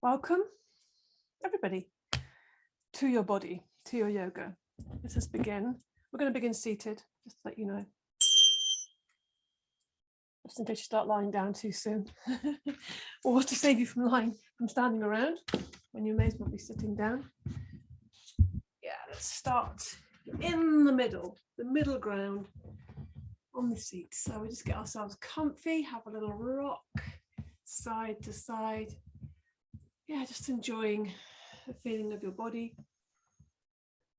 Welcome, everybody, to your body, to your yoga. Let us begin. We're going to begin seated, just to let you know. Just in case you start lying down too soon. Or to save you from standing around when you may as well be sitting down. Yeah, let's start in the middle ground on the seat. So we just get ourselves comfy, have a little rock side to side. Yeah, just enjoying the feeling of your body.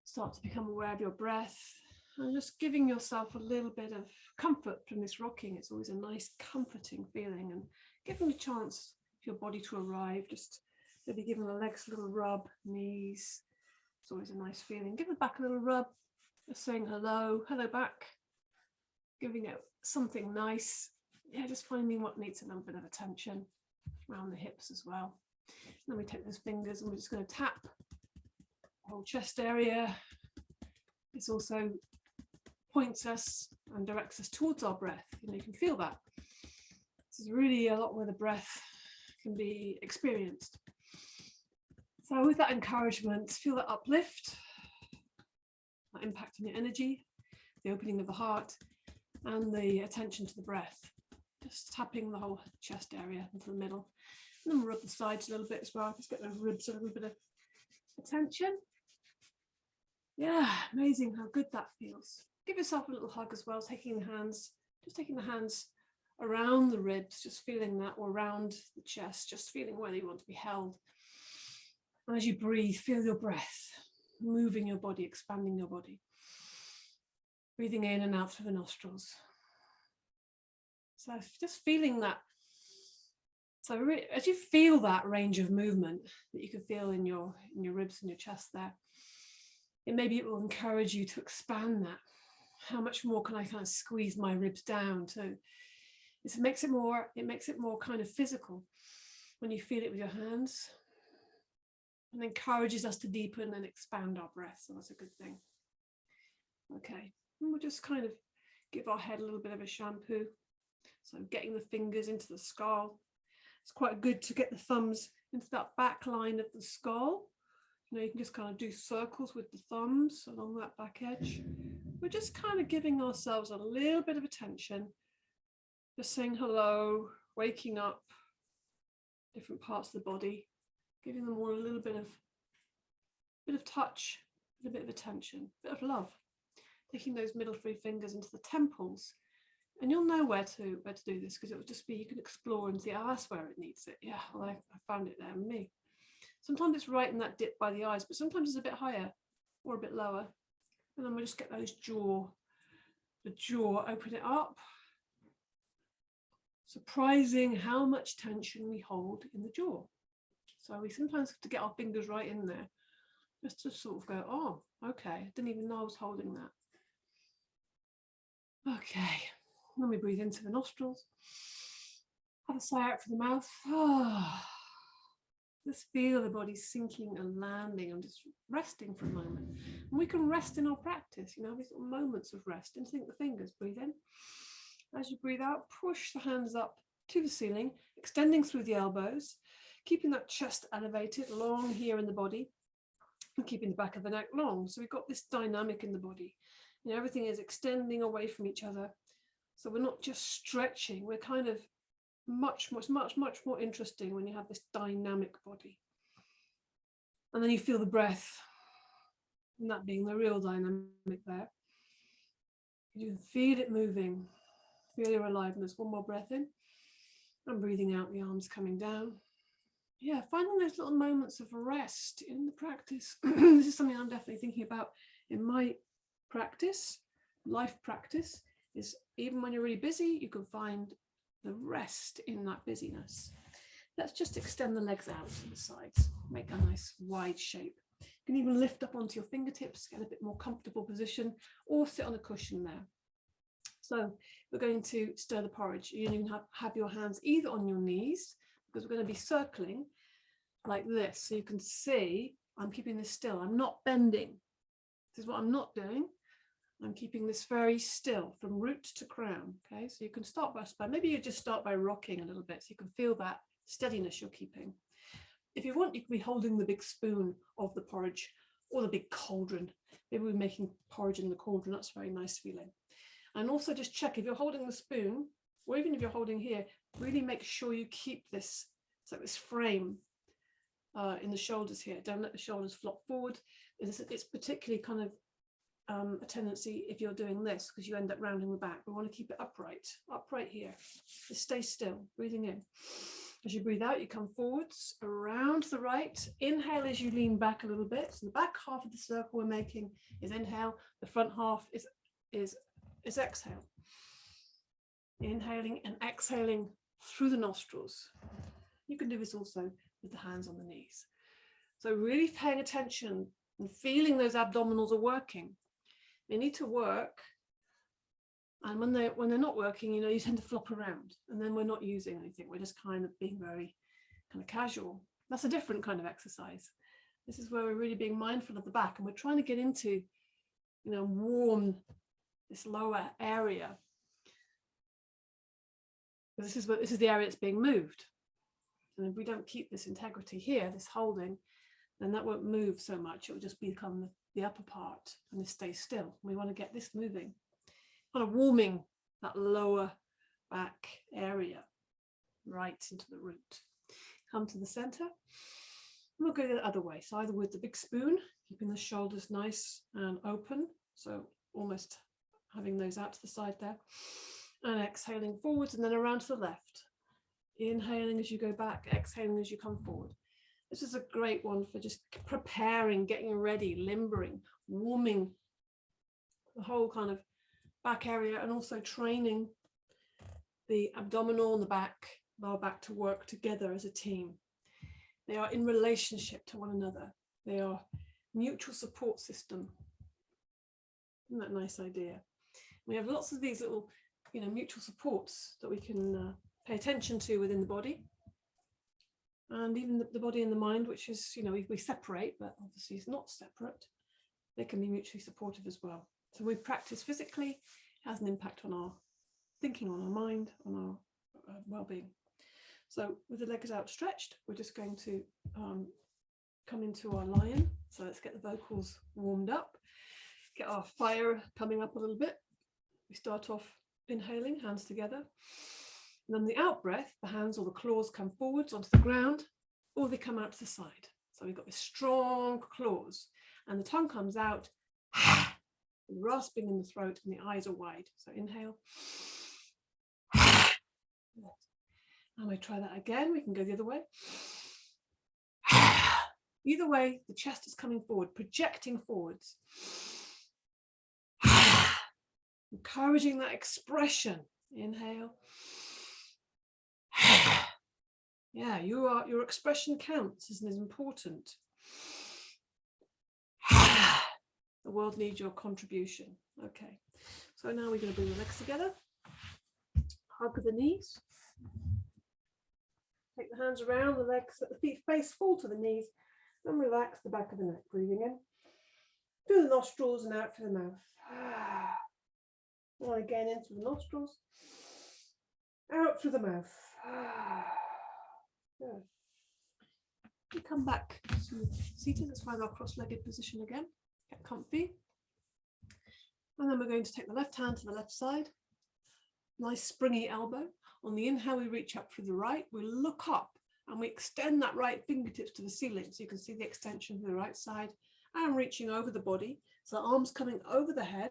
Start to become aware of your breath and just giving yourself a little bit of comfort from this rocking. It's always a nice comforting feeling, and giving a chance for your body to arrive. Just maybe giving the legs a little rub, knees. It's always a nice feeling. Give the back a little rub, just saying hello back, giving it something nice. Yeah, just finding what needs a little bit of attention around the hips as well. Then we take those fingers and we're just going to tap the whole chest area. This also points us and directs us towards our breath. You can feel that. This is really a lot where the breath can be experienced. So with that encouragement, feel that uplift, that impact on your energy, the opening of the heart, and the attention to the breath. Just tapping the whole chest area into the middle. And then we'll rub the sides a little bit as well. Just get those ribs a little bit of attention. Yeah, amazing how good that feels. Give yourself a little hug as well, taking the hands around the ribs, just feeling that, or around the chest, just feeling where you want to be held. And as you breathe, feel your breath, moving your body, expanding your body. Breathing in and out through the nostrils. So just feeling that. So as you feel that range of movement that you can feel in your ribs and your chest there, maybe it will encourage you to expand that. How much more can I kind of squeeze my ribs down? So it makes it more kind of physical when you feel it with your hands, and encourages us to deepen and expand our breath. So that's a good thing. Okay, and we'll just kind of give our head a little bit of a shampoo. So getting the fingers into the skull. It's quite good to get the thumbs into that back line of the skull. You can just kind of do circles with the thumbs along that back edge. We're just kind of giving ourselves a little bit of attention, just saying hello, waking up different parts of the body, giving them all a little bit of touch, a bit of attention, a bit of love. Taking those middle three fingers into the temples. And you'll know where to do this, because it will just be, you can explore and see, oh, that's where it needs it. Yeah, well, I found it there in me. Sometimes it's right in that dip by the eyes, but sometimes it's a bit higher or a bit lower. And then we'll just get the jaw, open it up. Surprising how much tension we hold in the jaw. So we sometimes have to get our fingers right in there, just to sort of go, oh, okay, I didn't even know I was holding that. Okay. Then we breathe into the nostrils, have a sigh out through the mouth. Just feel the body sinking and landing and just resting for a moment. And we can rest in our practice, these little moments of rest. And think the fingers, breathe in. As you breathe out, push the hands up to the ceiling, extending through the elbows, keeping that chest elevated, long here in the body, and keeping the back of the neck long. So we've got this dynamic in the body. Everything is extending away from each other. So we're not just stretching, we're kind of much more interesting when you have this dynamic body. And then you feel the breath, and that being the real dynamic there. You can feel it moving, feel your aliveness. One more breath in, and breathing out, the arms coming down. Yeah, finding those little moments of rest in the practice. This is something I'm definitely thinking about in my practice, life practice. Is even when you're really busy, you can find the rest in that busyness. Let's just extend the legs out to the sides, make a nice wide shape. You can even lift up onto your fingertips, get a bit more comfortable position, or sit on a cushion there. So we're going to stir the porridge. You can have your hands either on your knees, because we're going to be circling like this. So you can see I'm keeping this still. I'm not bending. This is what I'm not doing. I'm keeping this very still from root to crown. Okay, so you can start by maybe you just start by rocking a little bit, so you can feel that steadiness you're keeping. If you want, you can be holding the big spoon of the porridge or the big cauldron. Maybe we're making porridge in the cauldron. That's a very nice feeling. And also just check if you're holding the spoon, or even if you're holding here, really make sure you keep this, so this frame in the shoulders here. Don't let the shoulders flop forward. It's particularly kind of a tendency if you're doing this, because you end up rounding the back. We want to keep it upright here. Just stay still, breathing in. As you breathe out, you come forwards, around the right. Inhale as you lean back a little bit. So the back half of the circle we're making is inhale. The front half is exhale. Inhaling and exhaling through the nostrils. You can do this also with the hands on the knees. So really paying attention and feeling those abdominals are working. They need to work. And when they're not working, you tend to flop around, and then we're not using anything. We're just kind of being very kind of casual. That's a different kind of exercise. This is where we're really being mindful of the back, and we're trying to get into, warm this lower area. This is the area that's being moved. And if we don't keep this integrity here, this holding, then that won't move so much. It will just become the upper part, and this stays still. We want to get this moving. Kind of warming that lower back area right into the root. Come to the center. And we'll go the other way. So either with the big spoon, keeping the shoulders nice and open, so almost having those out to the side there, and exhaling forwards, and then around to the left. Inhaling as you go back, exhaling as you come forward. This is a great one for just preparing, getting ready, limbering, warming the whole kind of back area, and also training the abdominal and the back, lower back to work together as a team. They are in relationship to one another. They are mutual support system. Isn't that a nice idea? We have lots of these little, mutual supports that we can pay attention to within the body, and even the body and the mind, which is, we separate, but obviously it's not separate. They can be mutually supportive as well. So we practice physically, it has an impact on our thinking, on our mind, on our well-being. So with the legs outstretched, we're just going to come into our lion. So let's get the vocals warmed up, get our fire coming up a little bit. We start off inhaling, hands together. And then the out breath, the hands or the claws come forwards onto the ground, or they come out to the side. So we've got this strong claws, and the tongue comes out, rasping in the throat, and the eyes are wide. So inhale. And we try that again. We can go the other way. Either way, the chest is coming forward, projecting forwards. Encouraging that expression. Inhale. Yeah, your expression counts, isn't it important? The world needs your contribution. Okay, so now we're going to bring the legs together. Hug the knees. Take the hands around the legs, let the feet face full to the knees, and relax the back of the neck, breathing in through the nostrils and out through the mouth. And again, in through the nostrils, out through the mouth. Good. We come back to seated. Let's find our cross-legged position again. Get comfy. And then we're going to take the left hand to the left side. Nice springy elbow. On the inhale, we reach up through the right. We look up and we extend that right fingertips to the ceiling. So you can see the extension to the right side. And reaching over the body. So the arms coming over the head,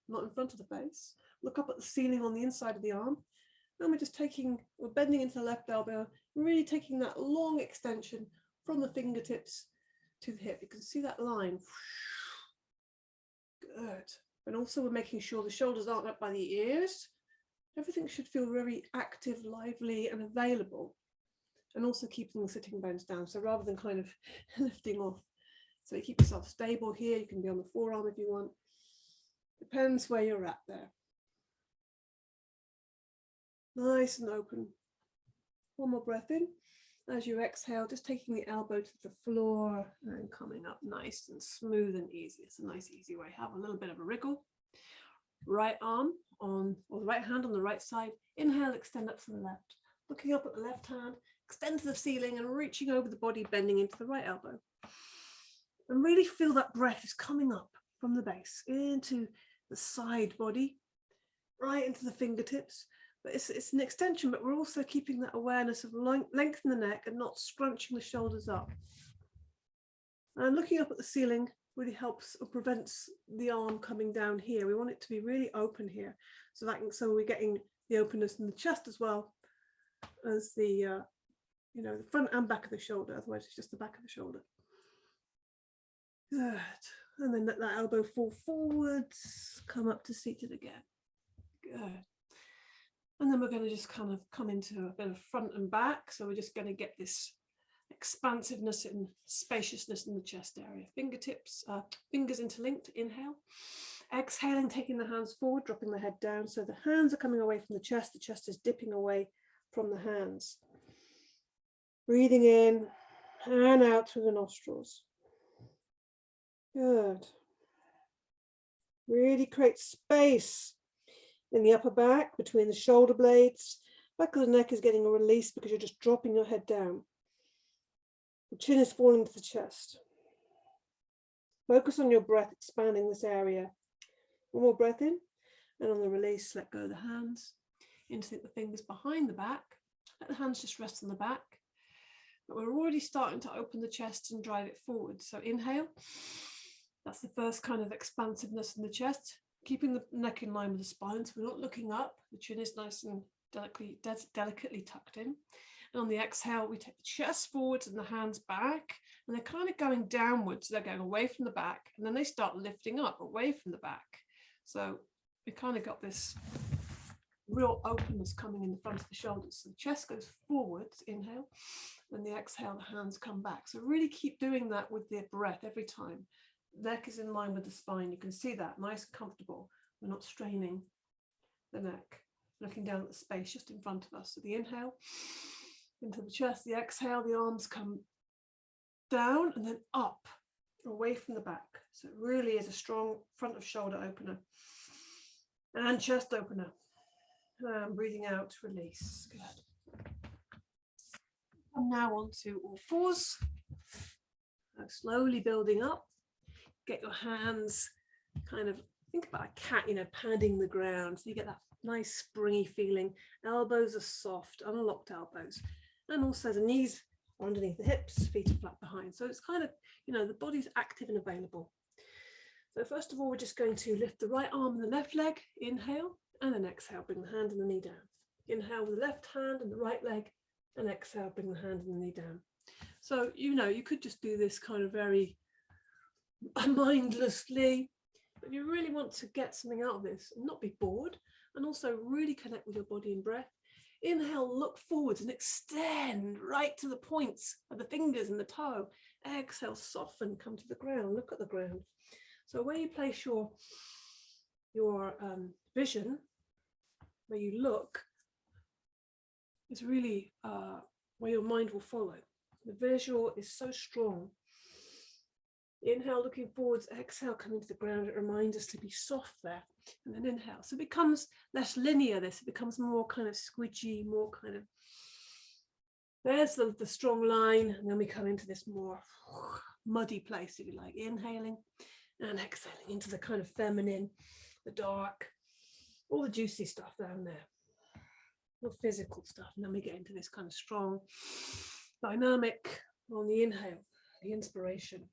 not in front of the face. Look up at the ceiling on the inside of the arm. And we're bending into the left elbow, really taking that long extension from the fingertips to the hip. You can see that line. Good. And also we're making sure the shoulders aren't up by the ears. Everything should feel very active, lively, and available. And also keeping the sitting bones down. So rather than kind of lifting off. So you keep yourself stable here. You can be on the forearm if you want. Depends where you're at there. Nice and open. One more breath in. As you exhale, just taking the elbow to the floor and coming up nice and smooth and easy. It's a nice, easy way. Have a little bit of a wriggle. Right arm or the right hand on the right side. Inhale, extend up to the left. looking up at the left hand, extend to the ceiling and reaching over the body, bending into the right elbow. And really feel that breath is coming up from the base into the side body, right into the fingertips. But it's an extension, but we're also keeping that awareness of lengthen the neck and not scrunching the shoulders up. And looking up at the ceiling really helps or prevents the arm coming down here. We want it to be really open here, so we're getting the openness in the chest as well as the the front and back of the shoulder. Otherwise, it's just the back of the shoulder. Good. And then let that elbow fall forwards, come up to seated again. Good. And then we're going to just kind of come into a bit of front and back. So we're just going to get this expansiveness and spaciousness in the chest area. Fingertips, fingers interlinked, inhale. Exhaling, taking the hands forward, dropping the head down. So the hands are coming away from the chest is dipping away from the hands. Breathing in and out through the nostrils. Good. Really create space in the upper back between the shoulder blades. Back of the neck is getting a release because you're just dropping your head down. The chin is falling to the chest. Focus on your breath, expanding this area. One more breath in, and on the release, let go of the hands. Integrate the fingers behind the back. Let the hands just rest on the back. But we're already starting to open the chest and drive it forward. So inhale. That's the first kind of expansiveness in the chest. Keeping the neck in line with the spine, so we're not looking up. The chin is nice and delicately tucked in. And on the exhale, we take the chest forwards and the hands back, and they're kind of going downwards. They're going away from the back, and then they start lifting up away from the back. So we kind of got this real openness coming in the front of the shoulders. So the chest goes forwards, inhale, and the exhale, the hands come back. So really keep doing that with the breath every time. Neck is in line with the spine. You can see that, nice and comfortable. We're not straining the neck, looking down at the space just in front of us. So the inhale into the chest, the exhale, the arms come down and then up, away from the back. So it really is a strong front of shoulder opener and chest opener. And breathing out, release. Good. Come now onto all fours. Slowly building up. Get your hands kind of, think about a cat, padding the ground. So you get that nice springy feeling. Elbows are soft, unlocked elbows. And also the knees are underneath the hips, feet are flat behind. So it's kind of, the body's active and available. So first of all, we're just going to lift the right arm and the left leg, inhale, and then exhale, bring the hand and the knee down. Inhale with the left hand and the right leg, and exhale, bring the hand and the knee down. So, you could just do this kind of very mindlessly, but you really want to get something out of this and not be bored, and also really connect with your body and breath. Inhale, look forwards and extend right to the points of the fingers and the toe. Exhale, soften, come to the ground, look at the ground. So where you place your vision, where you look, is really where your mind will follow. The visual is so strong. Inhale, looking forwards, exhale, coming to the ground. It reminds us to be soft there. And then inhale. So it becomes less linear, it becomes more kind of squidgy, more kind of, there's the strong line. And then we come into this more muddy place, if you like. Inhaling and exhaling into the kind of feminine, the dark, all the juicy stuff down there, the physical stuff. And then we get into this kind of strong, dynamic on the inhale, the inspiration.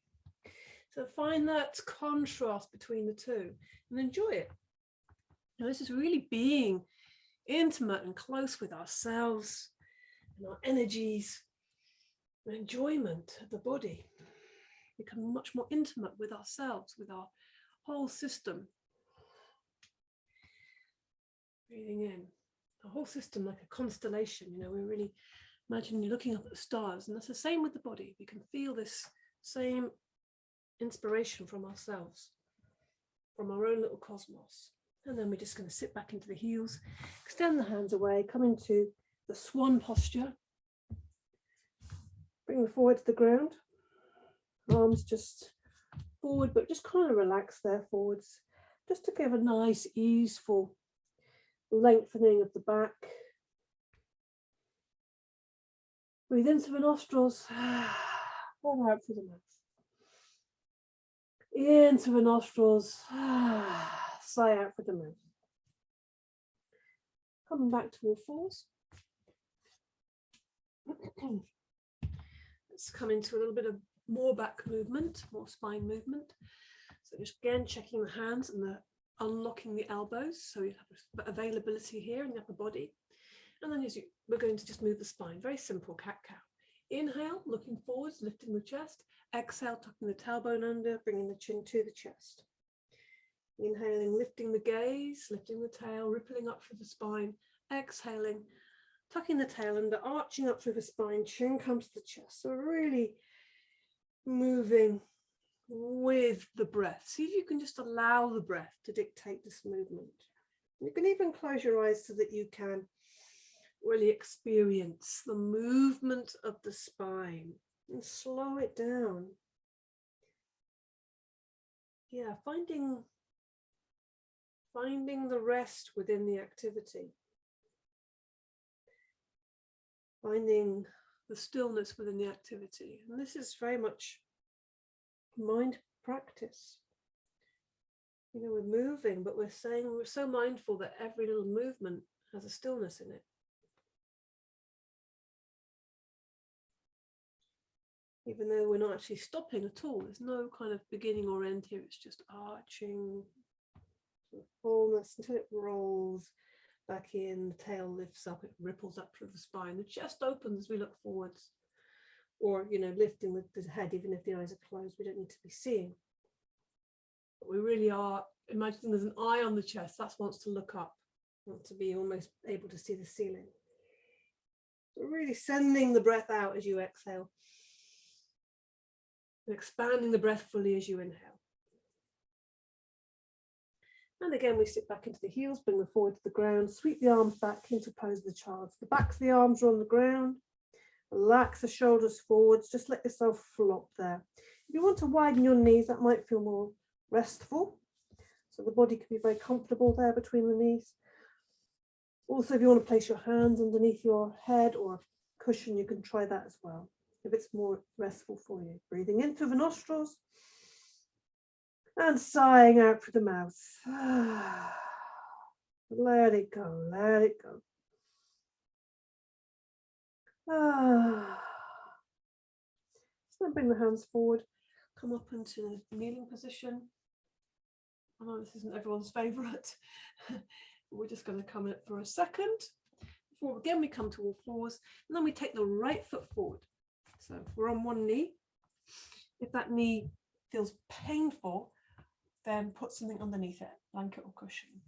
So find that contrast between the two and enjoy it. Now, this is really being intimate and close with ourselves and our energies and enjoyment of the body. Becoming much more intimate with ourselves, with our whole system. Breathing in, the whole system like a constellation. We really imagine you're looking up at the stars, and that's the same with the body. We can feel this same inspiration from ourselves, from our own little cosmos. And then we're just going to sit back into the heels, extend the hands away, come into the swan posture. Bring the forward to the ground. Arms just forward, but just kind of relax there forwards, just to give a nice, easeful lengthening of the back. Breathe in through the nostrils, pull out through the mouth. In through the nostrils, sigh out through the mouth. Coming back to all fours. Let's come into a little bit of more back movement, more spine movement. So just again checking the hands and unlocking the elbows, so you have availability here in the upper body. And then we're going to just move the spine. Very simple cat-cow. Inhale, looking forwards, lifting the chest. Exhale, tucking the tailbone under, bringing the chin to the chest. Inhaling, lifting the gaze, lifting the tail, rippling up through the spine. Exhaling, tucking the tail under, arching up through the spine, chin comes to the chest. So really moving with the breath. See if you can just allow the breath to dictate this movement. You can even close your eyes so that you can really experience the movement of the spine and slow it down. Yeah, finding the rest within the activity. Finding the stillness within the activity. And this is very much mind practice. You know, we're moving, but we're so mindful that every little movement has a stillness in it. Even though we're not actually stopping at all, there's no kind of beginning or end here. It's just arching, sort of fullness until it rolls back in, the tail lifts up, it ripples up through the spine, the chest opens as we look forwards. Or, you know, lifting the head, even if the eyes are closed, we don't need to be seeing. But we really are imagining there's an eye on the chest, that wants to look up, wants to be almost able to see the ceiling. So really sending the breath out as you exhale. And expanding the breath fully as you inhale. And again, we sit back into the heels, bring them forward to the ground, sweep the arms back into pose of the child. The backs of the arms are on the ground. Relax the shoulders forwards, just let yourself flop there. If you want to widen your knees, that might feel more restful. So the body can be very comfortable there between the knees. Also, if you want to place your hands underneath your head or a cushion, you can try that as well, if it's more restful for you. Breathing in through the nostrils and sighing out through the mouth. Let it go, let it go. So bring the hands forward, come up into the kneeling position. I know this isn't everyone's favourite. We're just going to come in for a second. Before again we come to all fours, and then we take the right foot forward. So we're on one knee. If that knee feels painful, then put something underneath it, blanket or cushion.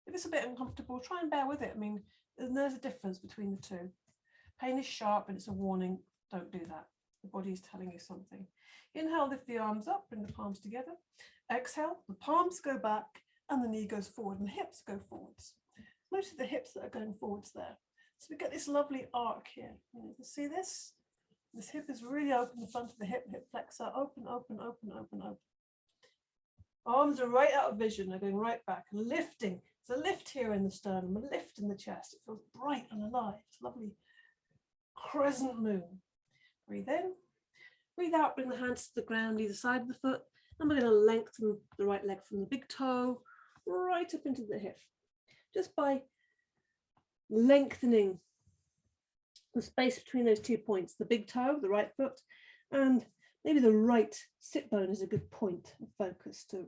If it's a bit uncomfortable, try and bear with it. I mean, there's a difference between the two. Pain is sharp and it's a warning. Don't do that. The body is telling you something. Inhale, lift the arms up, bring the palms together. Exhale, the palms go back and the knee goes forward and the hips go forwards. Mostly the hips that are going forwards there. So we get this lovely arc here. You can see this? This hip is really open, the front of the hip flexor, open, open, open, open, open. Arms are right out of vision, they're going right back, lifting. There's a lift here in the sternum, a lift in the chest. It feels bright and alive. It's lovely crescent moon. Breathe in, breathe out, bring the hands to the ground, either side of the foot. And we're going to lengthen the right leg from the big toe right up into the hip. Just by lengthening the space between those 2 points, the big toe, the right foot, and maybe the right sit bone is a good point of focus to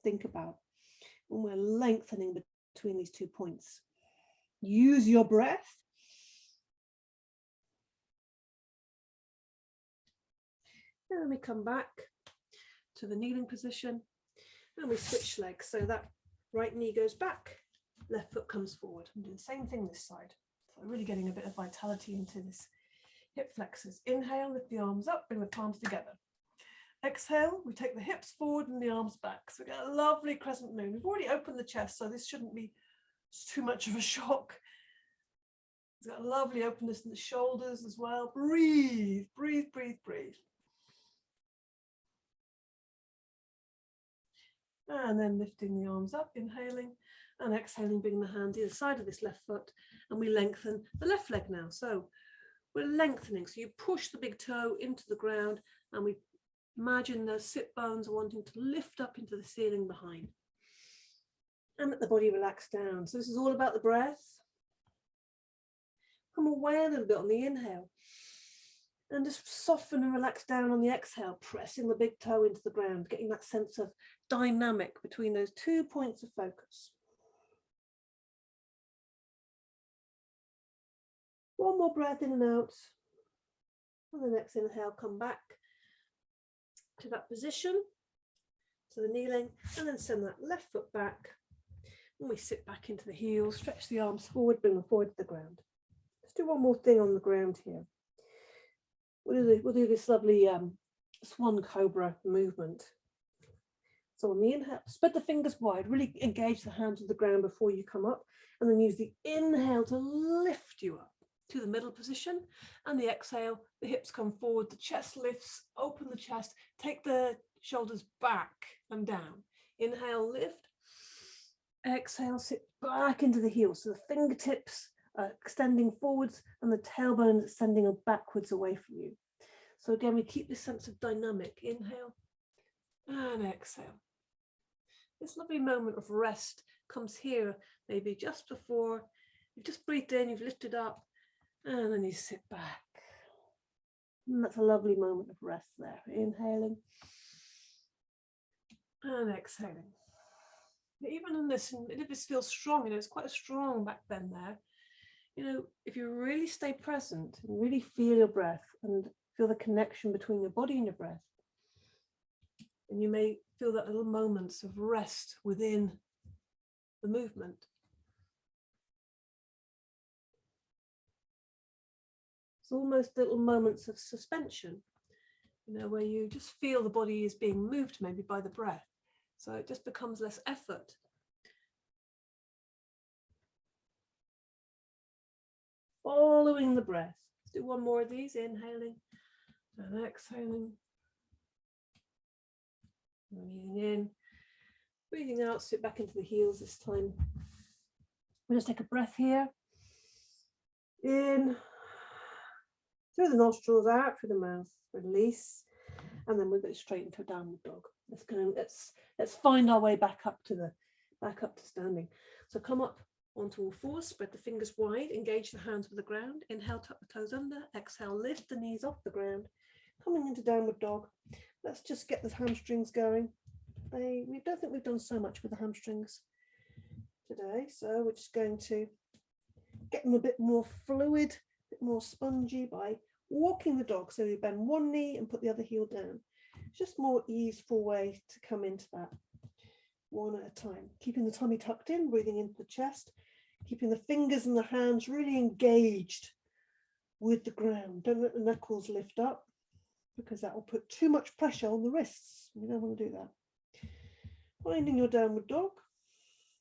think about. And we're lengthening between these 2 points. Use your breath. And then we come back to the kneeling position and we switch legs. So that right knee goes back, left foot comes forward. I'm doing the same thing this side. So really getting a bit of vitality into this hip flexors. Inhale, lift the arms up, bring the palms together. Exhale, we take the hips forward and the arms back. So we get a lovely crescent moon. We've already opened the chest, so this shouldn't be too much of a shock. It's got a lovely openness in the shoulders as well. Breathe, breathe, breathe, breathe. And then lifting the arms up, inhaling and exhaling, bringing the hand either side of this left foot, and we lengthen the left leg now. So we're lengthening. So you push the big toe into the ground and we imagine the sit bones are wanting to lift up into the ceiling behind. And let the body relax down. So this is all about the breath. Come away a little bit on the inhale. And just soften and relax down on the exhale, pressing the big toe into the ground, getting that sense of dynamic between those 2 points of focus. One more breath in and out. On the next inhale, come back to that position, to the kneeling, and then send that left foot back. And we sit back into the heels, stretch the arms forward, bring them forward to the ground. Let's do one more thing on the ground here. We'll do this lovely swan cobra movement. So on the inhale, spread the fingers wide, really engage the hands to the ground before you come up, and then use the inhale to lift you up to the middle position, and the exhale, the hips come forward, the chest lifts, open the chest, take the shoulders back and down. Inhale, lift. Exhale, sit back into the heels. So the fingertips are extending forwards and the tailbone is extending backwards away from you. So again, we keep this sense of dynamic. Inhale and exhale. This lovely moment of rest comes here, maybe just before you've just breathed in, you've lifted up, and then you sit back. And that's a lovely moment of rest there. Inhaling and exhaling. Even in this, if this feels strong, it's quite a strong back bend there. If you really stay present and really feel your breath and feel the connection between your body and your breath, and you may feel that little moments of rest within the movement. It's almost little moments of suspension, where you just feel the body is being moved maybe by the breath. So it just becomes less effort. Following the breath. Let's do one more of these, inhaling and exhaling. Breathing in, breathing out, sit back into the heels this time. We'll just take a breath here. In, through the nostrils, out through the mouth, release, and then we'll go straight into a downward dog. Let's find our way back up to standing. So come up onto all fours, spread the fingers wide, engage the hands with the ground. Inhale, tuck the toes under. Exhale, lift the knees off the ground. Coming into downward dog. Let's just get the hamstrings going. We don't think we've done so much with the hamstrings today, so we're just going to get them a bit more fluid, a bit more spongy by walking the dog. So we bend one knee and put the other heel down. Just more easeful way to come into that one at a time. Keeping the tummy tucked in, breathing into the chest, keeping the fingers and the hands really engaged with the ground. Don't let the knuckles lift up because that will put too much pressure on the wrists. You don't want to do that. Finding your downward dog,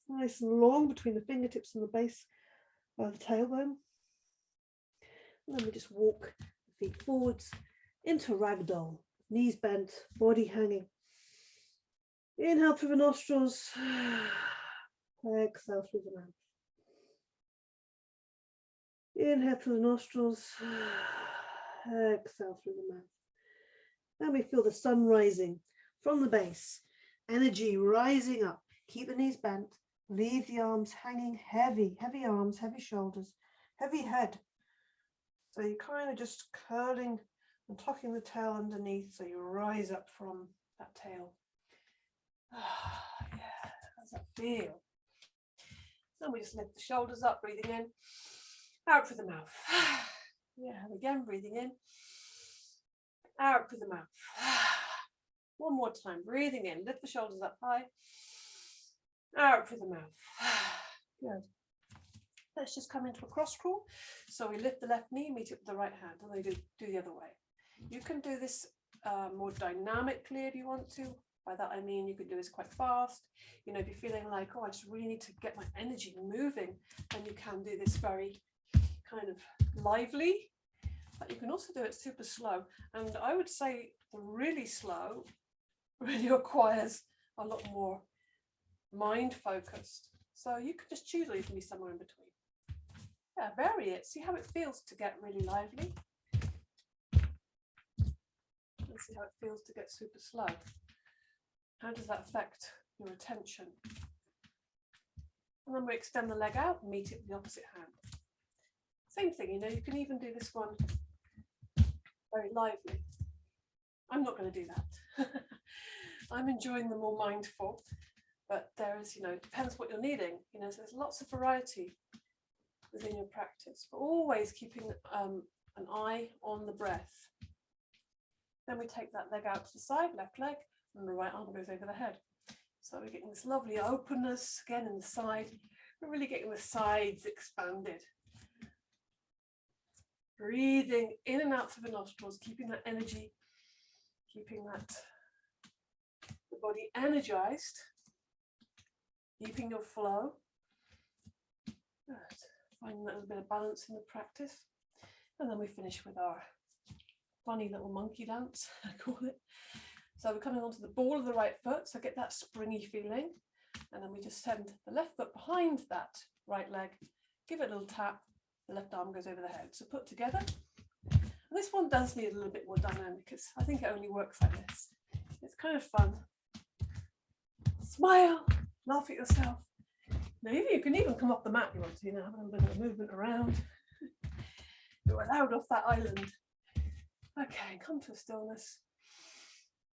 nice and long between the fingertips and the base of the tailbone. And then we just walk the feet forwards into a ragdoll. Knees bent, body hanging. Inhale through the nostrils. Exhale through the mouth. Inhale through the nostrils. Exhale through the mouth. Then we feel the sun rising from the base. Energy rising up. Keep the knees bent. Leave the arms hanging heavy. Heavy arms, heavy shoulders, heavy head. So you're kind of just curling and tucking the tail underneath so you rise up from that tail. Yeah, how does that feel? Then we just lift the shoulders up, breathing in, out through the mouth. Yeah, again, breathing in, out through the mouth. One more time, breathing in, lift the shoulders up high, out through the mouth. Good. Let's just come into a cross crawl. So we lift the left knee, meet it with the right hand, and then do the other way. You can do this more dynamically if you want to. By that I mean you could do this quite fast. If you're feeling like, oh, I just really need to get my energy moving, then you can do this very kind of lively. But you can also do it super slow. And I would say the really slow really requires a lot more mind focused. So you could just choose, or you can be somewhere in between. Yeah, vary it. See how it feels to get really lively. Let's see how it feels to get super slow. How does that affect your attention? And then we extend the leg out and meet it with the opposite hand. Same thing, you know, you can even do this one very lively. I'm not going to do that. I'm enjoying the more mindful, but there is, you know, it depends what you're needing. You know, so there's lots of variety within your practice, but always keeping an eye on the breath. Then we take that leg out to the side, left leg, and the right arm goes over the head. So we're getting this lovely openness again in the side. We're really getting the sides expanded. Breathing in and out through the nostrils, keeping that energy, keeping that the body energized, keeping your flow. Good. Finding that little bit of balance in the practice. And then we finish with our funny little monkey dance, I call it. So we're coming onto the ball of the right foot, so get that springy feeling. And then we just send the left foot behind that right leg, give it a little tap, the left arm goes over the head. So put together. And this one does need a little bit more dynamic because I think it only works like this. It's kind of fun. Smile, laugh at yourself. Now you can even come off the mat if you want to, you know, have a little bit of movement around. You're allowed off that island. Okay, come to a stillness.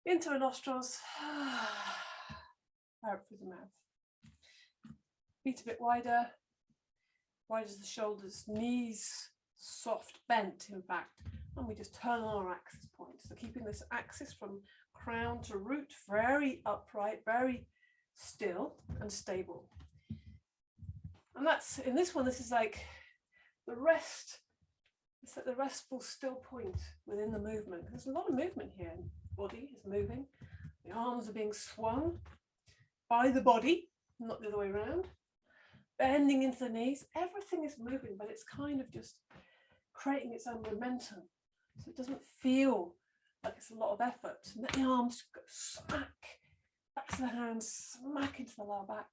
Into the nostrils, out through the mouth. Feet a bit wider, wide as the shoulders, knees soft, bent in fact, and we just turn on our axis point. So keeping this axis from crown to root very upright, very still and stable. And that's, in this one, this is like the rest, it's like the restful still point within the movement. There's a lot of movement here. Body is moving, the arms are being swung by the body, not the other way around, bending into the knees, everything is moving, but it's kind of just creating its own momentum, so it doesn't feel like it's a lot of effort. And let the arms go smack, back to the hands, smack into the lower back,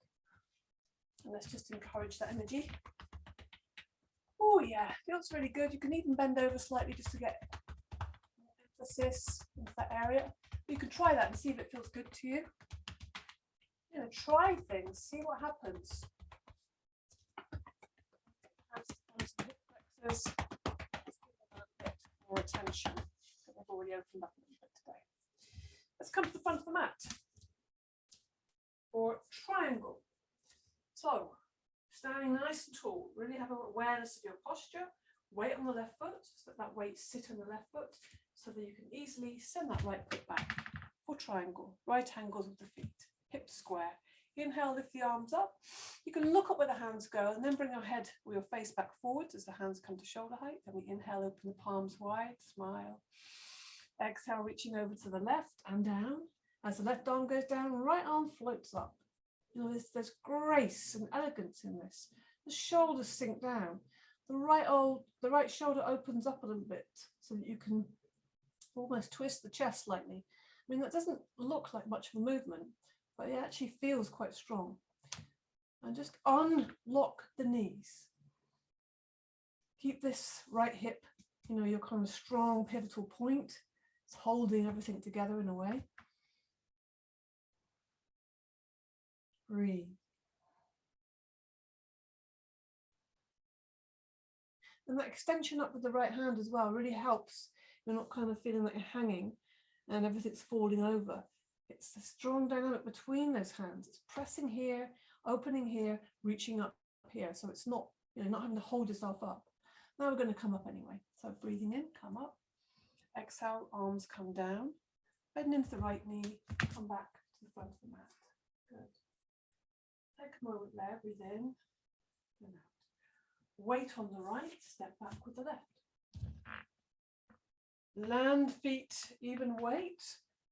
and let's just encourage that energy. Oh yeah, feels really good. You can even bend over slightly just to get emphasis into that area. You can try that and see if it feels good to you. You know, try things, see what happens. Just give them a bit more attention. I've already opened up a little bit today. Let's come to the front of the mat for triangle. So, standing nice and tall, really have an awareness of your posture. Weight on the left foot, so that weight sit on the left foot, so that you can easily send that right foot back for triangle. Right angles with the feet, hips square. Inhale, lift the arms up. You can look up where the hands go and then bring your head or your face back forwards as the hands come to shoulder height. Then we inhale, open the palms wide, smile. Exhale, reaching over to the left and down. As the left arm goes down, right arm floats up. You know, there's grace and elegance in this. The shoulders sink down. The right shoulder opens up a little bit so that you can almost twist the chest slightly. I mean, that doesn't look like much of a movement, but it actually feels quite strong. And just unlock the knees. Keep this right hip, you know, your kind of strong pivotal point. It's holding everything together in a way. Breathe. And that extension up with the right hand as well really helps. You're not kind of feeling like you're hanging and everything's falling over. It's a strong dynamic between those hands. It's pressing here, opening here, reaching up here. So it's not, you know, not having to hold yourself up. Now we're going to come up anyway. So breathing in, come up. Exhale, arms come down. Bend into the right knee, come back to the front of the mat. Good. Take a moment there, breathe in and out. Weight on the right, step back with the left. Land feet, even weight.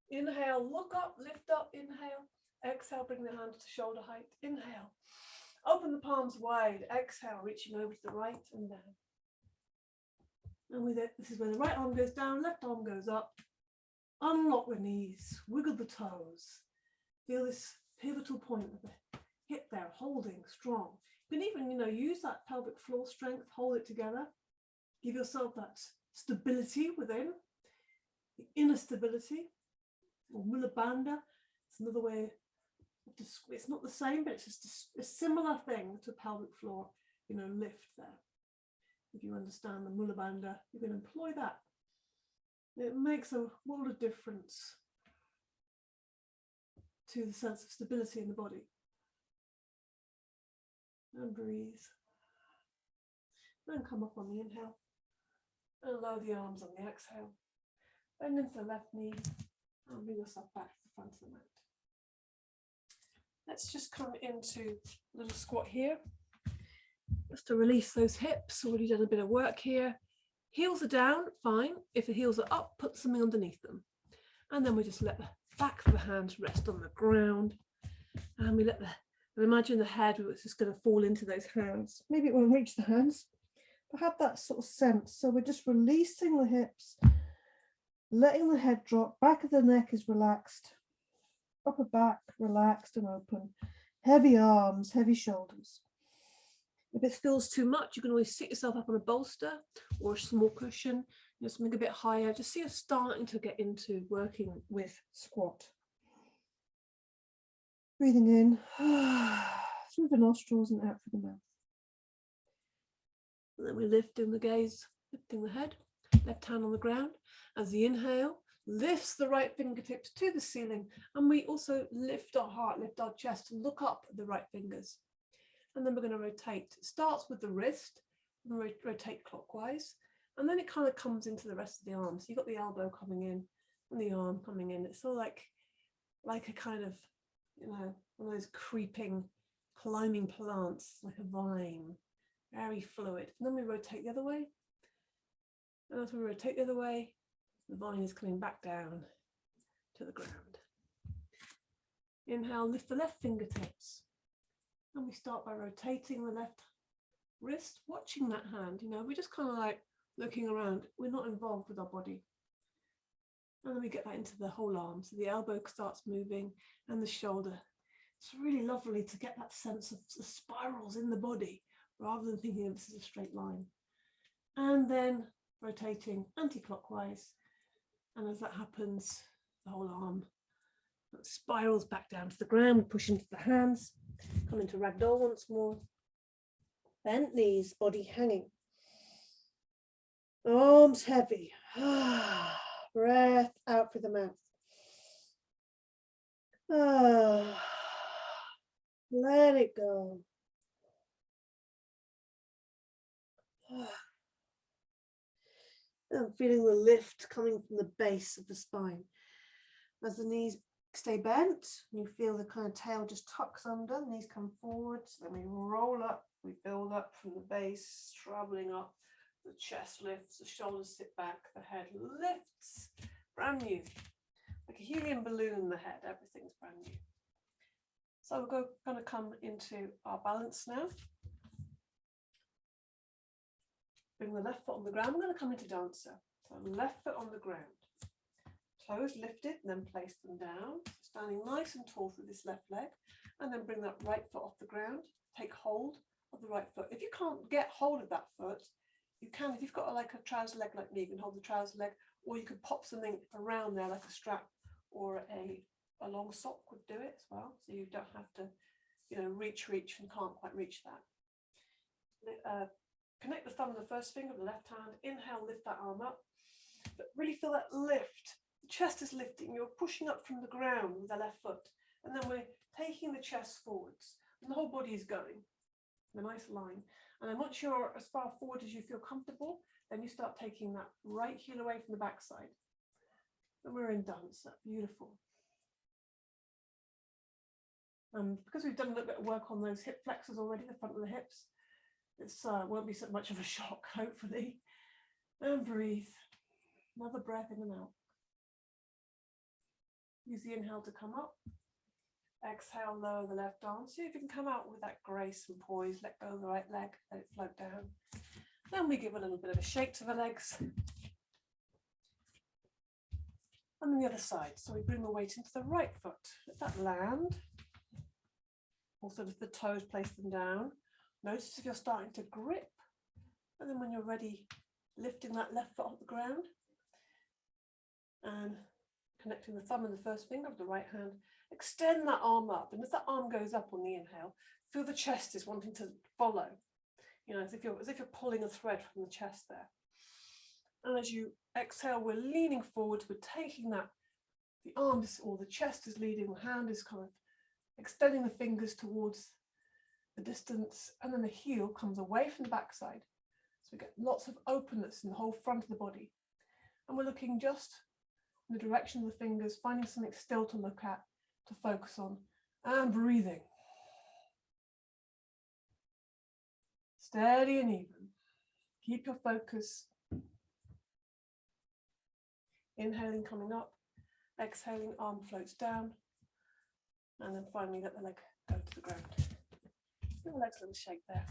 Inhale, look up, lift up, inhale. Exhale, bring the hands to shoulder height. Inhale. Open the palms wide. Exhale, reaching over to the right and down. And with it, this is where the right arm goes down, left arm goes up. Unlock the knees, wiggle the toes. Feel this pivotal point of the hip there, holding strong. You can even, use that pelvic floor strength, hold it together, give yourself that stability within, the inner stability, or mula bandha. It's another way of it's not the same, but it's just a similar thing to pelvic floor, lift there. If you understand the mula bandha, you can employ that. It makes a world of difference to the sense of stability in the body. And breathe. Then come up on the inhale. And lower the arms on the exhale. Bend into the left knee and bring yourself back to the front of the mat. Let's just come into a little squat here. Just to release those hips. Already done a bit of work here. Heels are down, fine. If the heels are up, put something underneath them. And then we just let the back of the hands rest on the ground. And we imagine the head was just going to fall into those hands. Maybe it won't reach the hands, but have that sort of sense. So we're just releasing the hips, letting the head drop, back of the neck is relaxed, upper back relaxed and open, heavy arms, heavy shoulders. If it feels too much, you can always sit yourself up on a bolster or a small cushion, something a bit higher. Just see us starting to get into working with squat. Breathing in through the nostrils and out through the mouth. And then we lift in the gaze, lifting the head, left hand on the ground. As the inhale lifts the right fingertips to the ceiling, and we also lift our heart, lift our chest, and look up at the right fingers. And then we're going to rotate. It starts with the wrist, and rotate clockwise, and then it kind of comes into the rest of the arm. So you've got the elbow coming in and the arm coming in. It's all like a kind of, one of those creeping, climbing plants, like a vine, very fluid. And then we rotate the other way. And as we rotate the other way, the vine is coming back down to the ground. Inhale, lift the left fingertips. And we start by rotating the left wrist, watching that hand. We're just kind of like looking around. We're not involved with our body. And then we get that into the whole arm. So the elbow starts moving and the shoulder. It's really lovely to get that sense of the spirals in the body rather than thinking of this as a straight line. And then rotating anti-clockwise. And as that happens, the whole arm spirals back down to the ground. We push into the hands. Come into ragdoll once more. Bent knees, body hanging. Arms heavy. Breath out through the mouth. Let it go. And feeling the lift coming from the base of the spine. As the knees stay bent, you feel the kind of tail just tucks under, the knees come forwards, then we roll up, we build up from the base, traveling up, the chest lifts, the shoulders sit back, the head lifts, brand new, like a helium balloon, the head, everything's brand new. So we're going to come into our balance now. Bring the left foot on the ground. I'm going to come into dancer. So left foot on the ground. Toes lifted, and then place them down. Standing nice and tall through this left leg. And then bring that right foot off the ground. Take hold of the right foot. If you can't get hold of that foot, you can, if you've got like a trouser leg like me, you can hold the trouser leg, or you could pop something around there like a strap or a long sock would do it as well. So you don't have to, reach and can't quite reach that. Connect the thumb and the first finger of the left hand. Inhale, lift that arm up. But really feel that lift. The chest is lifting. You're pushing up from the ground with the left foot. And then we're taking the chest forwards. And the whole body is going in a nice line. And then once you're as far forward as you feel comfortable, then you start taking that right heel away from the backside. And we're in dancer. Beautiful. Because we've done a little bit of work on those hip flexors already, the front of the hips, it won't be so much of a shock, hopefully. And breathe. Another breath in and out. Use the inhale to come up. Exhale, lower the left arm. See if you can come out with that grace and poise. Let go of the right leg, let it float down. Then we give a little bit of a shake to the legs. And then the other side. So we bring the weight into the right foot. Let that land. Also with the toes, place them down. Notice if you're starting to grip, and then when you're ready, lifting that left foot off the ground and connecting the thumb and the first finger of the right hand. Extend that arm up, and as that arm goes up on the inhale, feel the chest is wanting to follow. You know, as if you're pulling a thread from the chest there. And as you exhale, we're leaning forwards. We're taking that. The arms or the chest is leading. The hand is kind of extending the fingers towards the distance, and then the heel comes away from the backside. So we get lots of openness in the whole front of the body. And we're looking just in the direction of the fingers, finding something still to look at, to focus on, and breathing. Steady and even. Keep your focus. Inhaling, coming up. Exhaling, arm floats down. And then finally let the leg go to the ground. Give the legs a little shake there.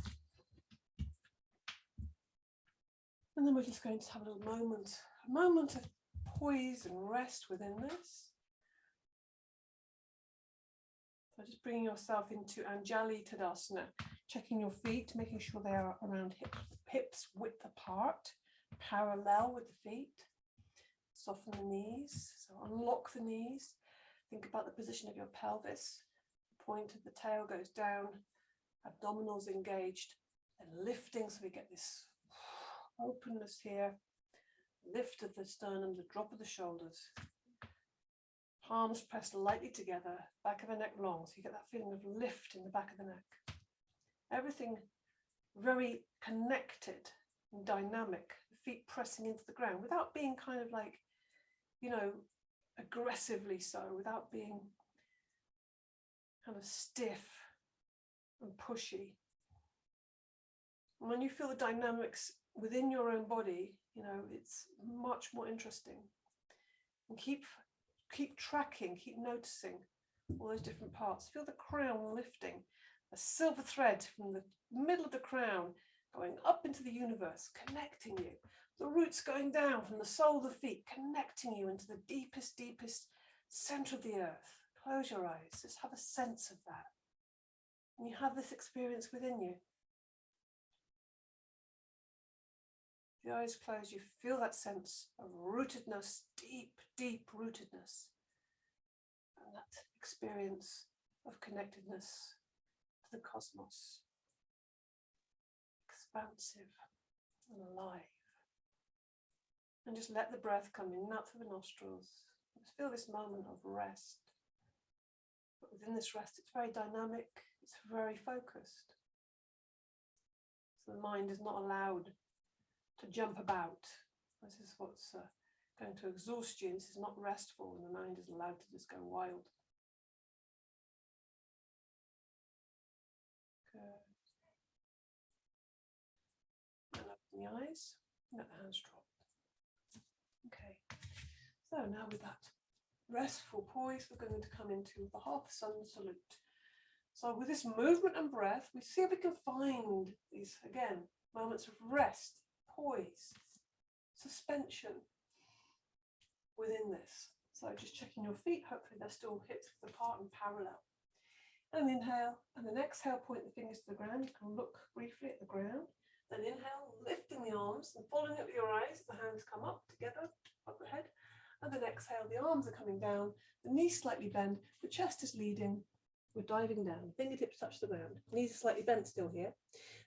And then we're just going to have a little moment, a moment of poise and rest within this. So just bringing yourself into Anjali Tadasana, checking your feet, making sure they are around hips width apart, parallel with the feet. Soften the knees, so unlock the knees. Think about the position of your pelvis. The point of the tail goes down, abdominals engaged, and lifting, so we get this openness here. Lift of the sternum, the drop of the shoulders. Palms pressed lightly together, back of the neck long, so you get that feeling of lift in the back of the neck. Everything very connected and dynamic, the feet pressing into the ground without being kind of like, you know, aggressively so, without being kind of stiff and pushy. And when you feel the dynamics within your own body, you know, it's much more interesting. And keep tracking, keep noticing all those different parts. Feel the crown lifting, a silver thread from the middle of the crown going up into the universe, connecting you. The roots going down from the sole of the feet, connecting you into the deepest, deepest center of the earth. Close your eyes, just have a sense of that. And you have this experience within you. The eyes closed, you feel that sense of rootedness, deep, deep rootedness. And that experience of connectedness to the cosmos. Expansive and alive. And just let the breath come in, out through the nostrils. Just feel this moment of rest. But within this rest, it's very dynamic, it's very focused. So the mind is not allowed to jump about. This is what's going to exhaust you. This is not restful, and the mind is allowed to just go wild. Good. And open the eyes, let the hands drop. Okay, so now with that restful poise, we're going to come into the half sun salute. So with this movement and breath, we see if we can find these, again, moments of rest, poise, suspension within this. So just checking your feet, hopefully they're still hips width apart and parallel. And inhale, and then exhale, point the fingers to the ground. You can look briefly at the ground. Then inhale, lifting the arms and following up with your eyes. The hands come up together, overhead. And then exhale, the arms are coming down, the knees slightly bend, the chest is leading. We're diving down, fingertips touch the ground, knees are slightly bent still here.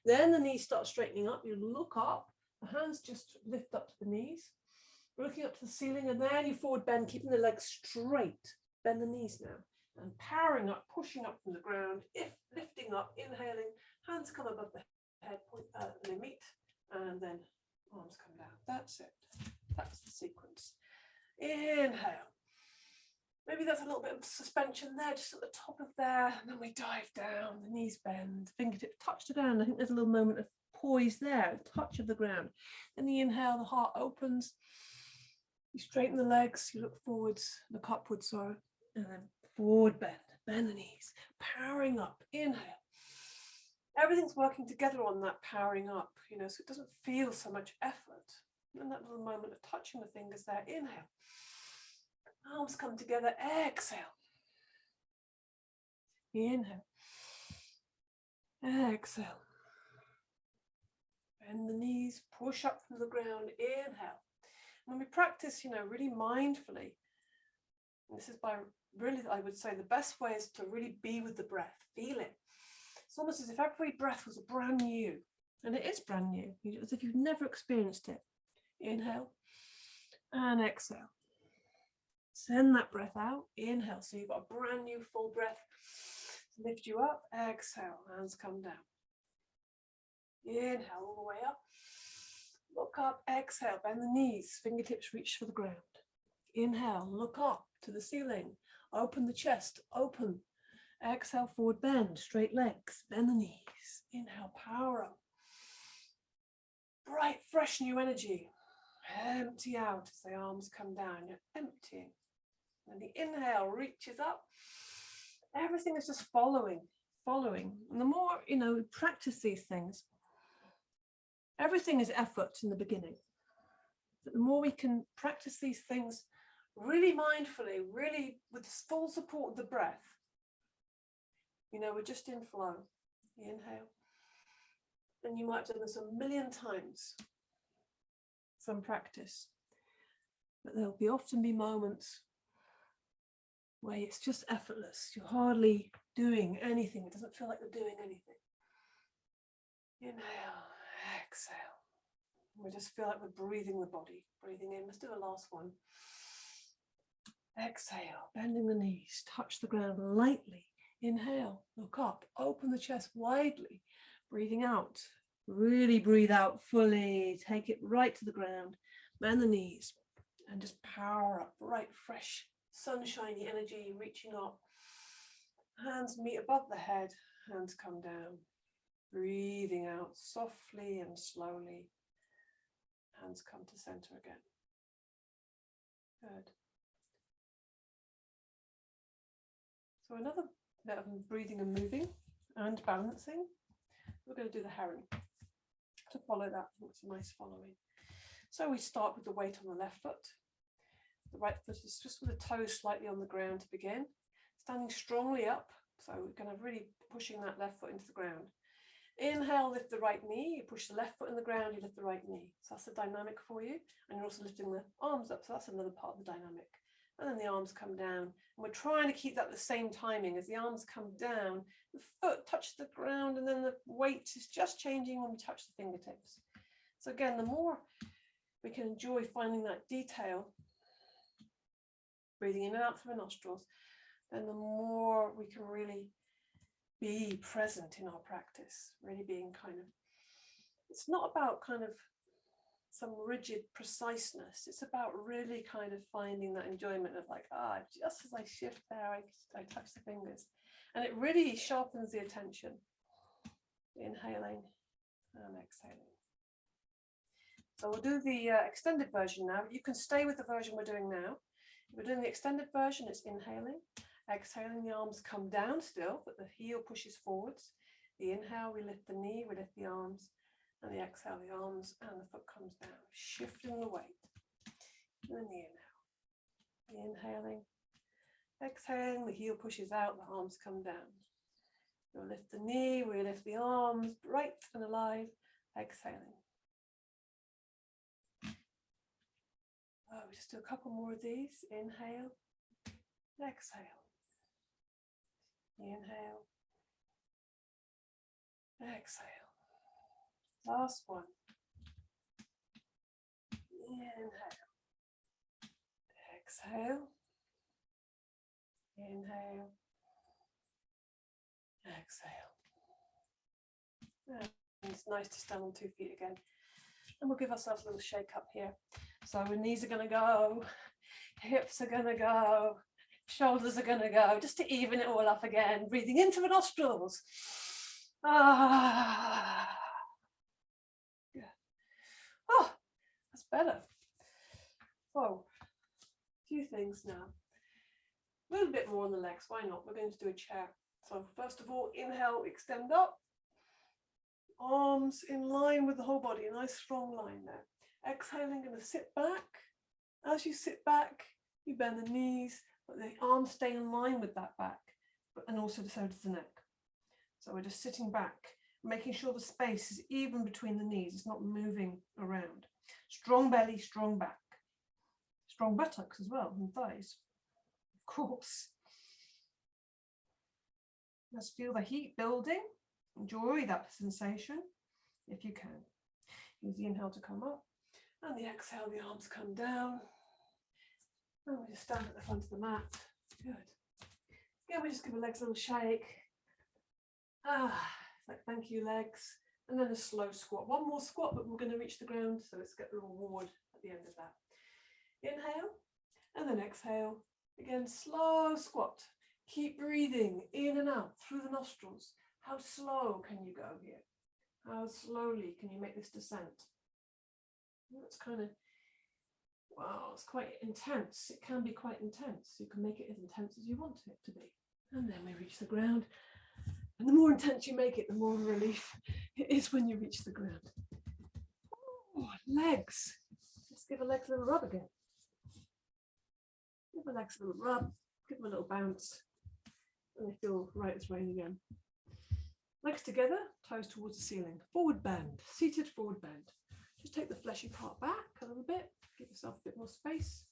Then the knees start straightening up, you look up, the hands just lift up to the knees. We're looking up to the ceiling, and then you forward bend, keeping the legs straight. Bend the knees now, and powering up, pushing up from the ground, lifting up, inhaling, hands come above the head, point, and they meet, and then arms come down. That's it. That's the sequence. Inhale. Maybe there's a little bit of suspension there, just at the top of there, and then we dive down, the knees bend, fingertips touch the ground. I think there's a little moment of poise there, touch of the ground. Then the inhale, the heart opens, you straighten the legs, you look forwards, look upwards, sorry, and then forward bend, bend the knees, powering up, inhale. Everything's working together on that powering up, you know, so it doesn't feel so much effort. And that little moment of touching the fingers there, inhale. Arms come together, exhale. Inhale. Exhale. Bend the knees, push up from the ground, inhale. When we practice, really mindfully, and this is by really, I would say the best way is to really be with the breath, feel it. It's almost as if every breath was brand new, and it is brand new, as if you've never experienced it. Inhale and exhale. Send that breath out, inhale, so you've got a brand new full breath to lift you up, exhale, hands come down. Inhale all the way up, look up, exhale, bend the knees, fingertips reach for the ground. Inhale, look up to the ceiling, open the chest, open. Exhale, forward bend, straight legs, bend the knees. Inhale, power up. Bright, fresh new energy. Empty out as the arms come down, you're emptying. And the inhale reaches up. Everything is just following. And the more, we practice these things, everything is effort in the beginning. But the more we can practice these things really mindfully, really with full support of the breath, we're just in flow. Inhale. And you might have done this a million times from practice. But there'll often be moments where it's just effortless. You're hardly doing anything. It doesn't feel like you're doing anything. Inhale, exhale. We just feel like we're breathing the body. Breathing in. Let's do the last one. Exhale, bending the knees, touch the ground lightly. Inhale, look up, open the chest widely. Breathing out. Really breathe out fully. Take it right to the ground. Bend the knees and just power up. Bright, fresh, sunshiny energy reaching up. Hands meet above the head. Hands come down. Breathing out softly and slowly. Hands come to center again. Good. So another bit of breathing and moving and balancing. We're going to do the heron. To follow that, it's a nice following. So we start with the weight on the left foot. The right foot is just with the toes slightly on the ground to begin. Standing strongly up, so we're kind of really pushing that left foot into the ground. Inhale, lift the right knee, you push the left foot in the ground, you lift the right knee. So that's the dynamic for you. And you're also lifting the arms up, so that's another part of the dynamic. And then the arms come down. And we're trying to keep that the same timing. As the arms come down, the foot touches the ground, and then the weight is just changing when we touch the fingertips. So again, the more we can enjoy finding that detail, breathing in and out through the nostrils, then the more we can really be present in our practice, really being it's not about some rigid preciseness. It's about really finding that enjoyment of just as I shift there, I touch the fingers. And it really sharpens the attention. Inhaling and exhaling. So we'll do the extended version now. You can stay with the version we're doing now. If we're doing the extended version, it's inhaling. Exhaling, the arms come down still, but the heel pushes forwards. The inhale, we lift the knee, we lift the arms. And the exhale, the arms and the foot comes down, shifting the weight. And then the inhale. The inhaling. Exhaling, the heel pushes out, the arms come down. We'll lift the knee, we lift the arms, bright and alive. Exhaling. We just do a couple more of these. Inhale. Exhale. Inhale. Exhale. Last one. Inhale. Exhale. Inhale. Exhale. And it's nice to stand on 2 feet again. And we'll give ourselves a little shake up here. So our knees are going to go, hips are going to go, shoulders are going to go, just to even it all up again. Breathing into the nostrils. Ah. Good. Oh, that's better. So, a few things now. A little bit more on the legs. Why not? We're going to do a chair. So first of all, inhale, extend up. Arms in line with the whole body. A nice strong line there. Exhaling, going to sit back. As you sit back, you bend the knees, but the arms stay in line with that back, and also so does the neck. So we're just sitting back. making sure the space is even between the knees. It's not moving around. Strong belly, strong back. Strong buttocks as well, and thighs, of course. Let's feel the heat building. Enjoy that sensation if you can. Use the inhale to come up, and the exhale, the arms come down. And we just stand at the front of the mat. Good. Again, we just give the legs a little shake. Like thank you, legs. And then a slow squat. One more squat, but we're going to reach the ground, so let's get the reward at the end of that. Inhale, and then exhale. Again, slow squat. Keep breathing in and out through the nostrils. How slow can you go here? How slowly can you make this descent? That's kind of, wow, it's quite intense. It can be quite intense. You can make it as intense as you want it to be. And then we reach the ground. And the more intense you make it, the more relief it is when you reach the ground. Oh, legs. Let's give the legs a little rub again. Give the legs a little rub. Give them a little bounce. And they feel right as rain again. Legs together, toes towards the ceiling. Forward bend, seated forward bend. Just take the fleshy part back a little bit. Give yourself a bit more space.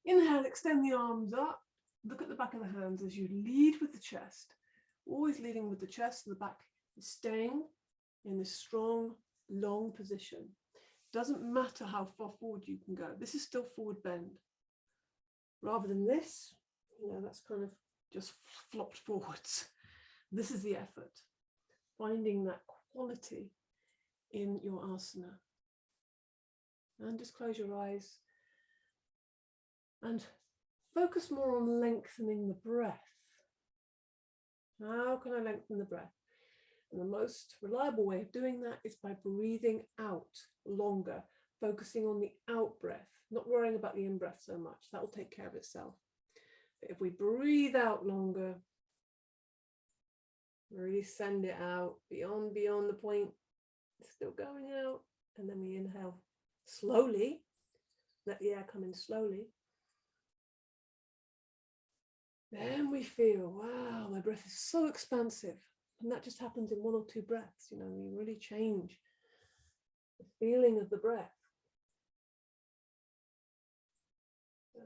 Inhale, extend the arms up. Look at the back of the hands as you lead with the chest. Always leading with the chest, and the back is staying in this strong, long position. Doesn't matter how far forward you can go. This is still forward bend. Rather than this, that's kind of just flopped forwards. This is the effort. Finding that quality in your asana. And just close your eyes and focus more on lengthening the breath. How can I lengthen the breath? And the most reliable way of doing that is by breathing out longer, focusing on the out breath, not worrying about the in breath so much. That will take care of itself. But if we breathe out longer, really send it out beyond the point, it's still going out, and then we inhale slowly, let the air come in slowly. Then we feel, wow, my breath is so expansive. And that just happens in 1 or 2 breaths. You really change the feeling of the breath. Good.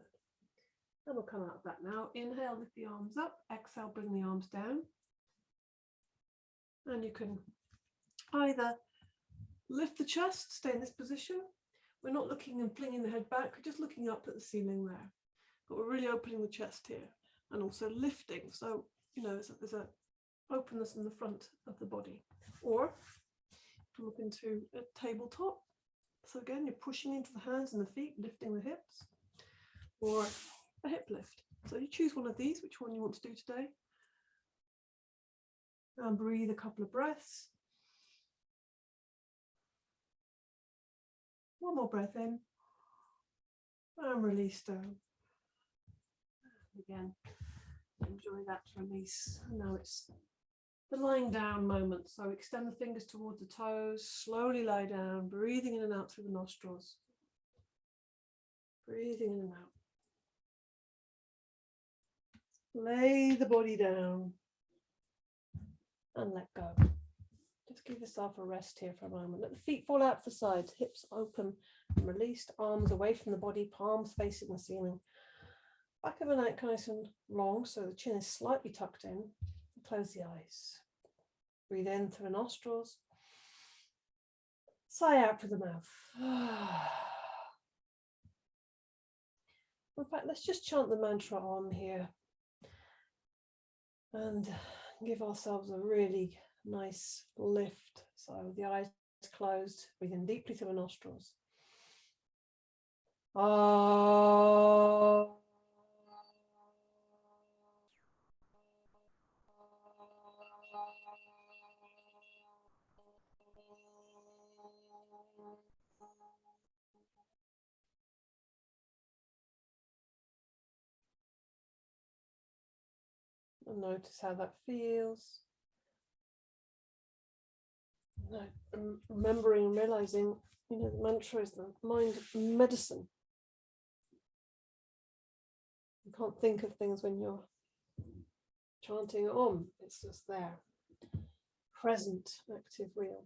And we'll come out of that now. Inhale, lift the arms up. Exhale, bring the arms down. And you can either lift the chest, stay in this position. We're not looking and flinging the head back, we're just looking up at the ceiling there. But we're really opening the chest here and also lifting. So, there's a openness in the front of the body. Or look into a tabletop. So again, you're pushing into the hands and the feet, lifting the hips, or a hip lift. So you choose one of these, which one you want to do today. And breathe a couple of breaths. One more breath in. And release down. Again, enjoy that release. And now it's the lying down moment. So extend the fingers towards the toes, slowly lie down, breathing in and out through the nostrils. Breathing in and out. Lay the body down and let go. Just give yourself a rest here for a moment. Let the feet fall out to the sides, hips open and released, arms away from the body, palms facing the ceiling. Back of the neck nice and long, so the chin is slightly tucked in. Close the eyes. Breathe in through the nostrils. Sigh out through the mouth. In fact, let's just chant the mantra on here and give ourselves a really nice lift. So the eyes closed, breathe in deeply through the nostrils. And notice how that feels. Remembering and realizing, the mantra is the mind medicine. You can't think of things when you're chanting Om, it's just there. present active real.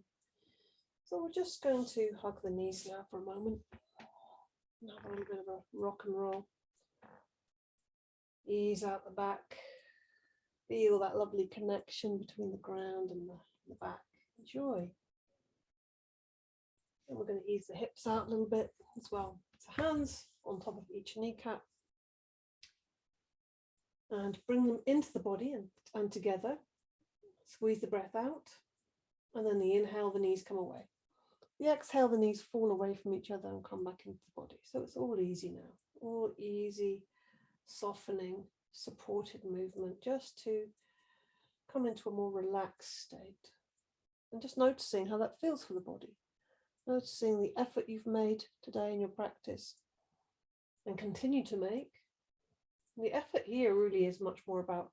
So we're just going to hug the knees now for a moment and have a little bit of a rock and roll. Ease out the back. Feel that lovely connection between the ground and the back. Enjoy. And we're going to ease the hips out a little bit as well. So hands on top of each kneecap. And bring them into the body and together. Squeeze the breath out. And then the inhale, the knees come away. The exhale, the knees fall away from each other and come back into the body. So it's all easy now. All easy, softening, supported movement, just to come into a more relaxed state. And just noticing how that feels for the body. Noticing the effort you've made today in your practice and continue to make. And the effort here really is much more about